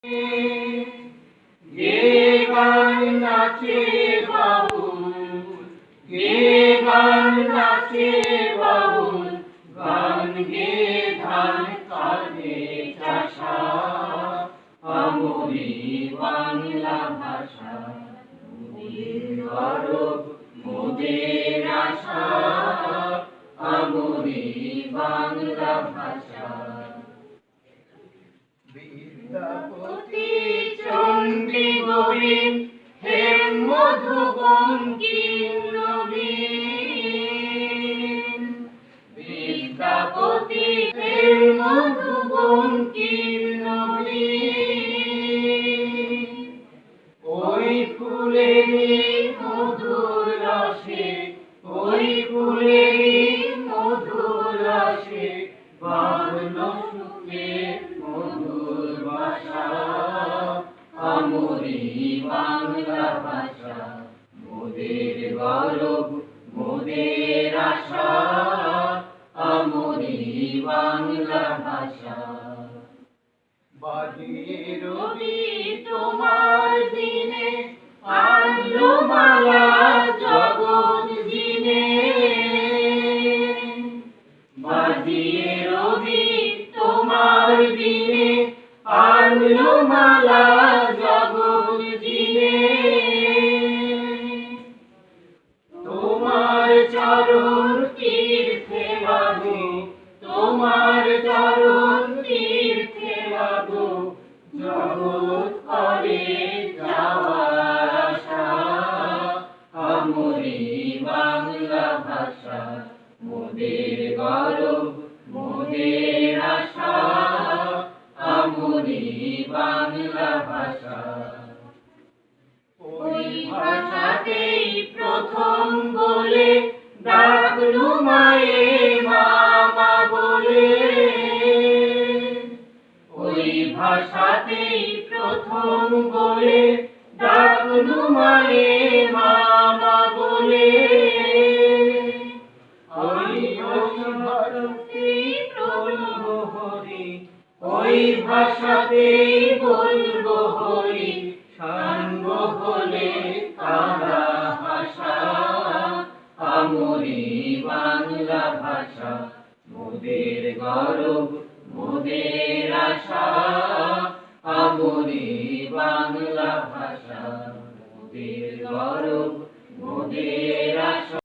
গে গান নাচে বাউল, গে গান নাচে বাউল, গান গে ধান কাঁদে চাষা, আমরি বাংলা ভাষা। মোদের গরব মোদের আশা, আমরি বাংলা ভাষা। বিদ্যাপতি চণ্ডী গোবিন্দ হেম মধু বঙ্কিম নবীন, বিদ্যাপতি হেম মধু বঙ্কিম নবীন। ওই ফুলেরই মধুর রসে, ওই ফুলেরই মধুর রসে বাঁধলো সুখে মধুর বাসা, আমরি বাংলা ভাষা। মোদের গরব মোদের আশা, আমরি বাংলা ভাষা। বাজিয়ে রবি তোমার দিনে আনলো মালা জগৎ দিনে, বাজিয়ে রবি তোমার দিনে আনলো মালা জগৎ দিনে। তোমার চরণ তীর্থে লাগো, তোমার চরণ তীর্থে লাগো, জগৎ করে যাওয়ার আশা, আমরি বাংলা ভাষা। মোদের গরব মোদের আশা, আমরি বাংলা ভাষা। ওই ভাষাতেই প্রথম বলে ডাকলু মায়ে মামা বলে, ওই ভাষাতেই প্রথম বলে ডাকলু মায়ে মামা বলে। ওই ভাষাতেই বলবো হরি, ওই ভাষাতেই বলবো হরি, সাঙ্গ হলে কাঁদা হাসা, আমরি বাংলা ভাষা। মোদের গরব মোদের আশা, আমরি বাংলা ভাষা। মোদের গরব মোদের আশা।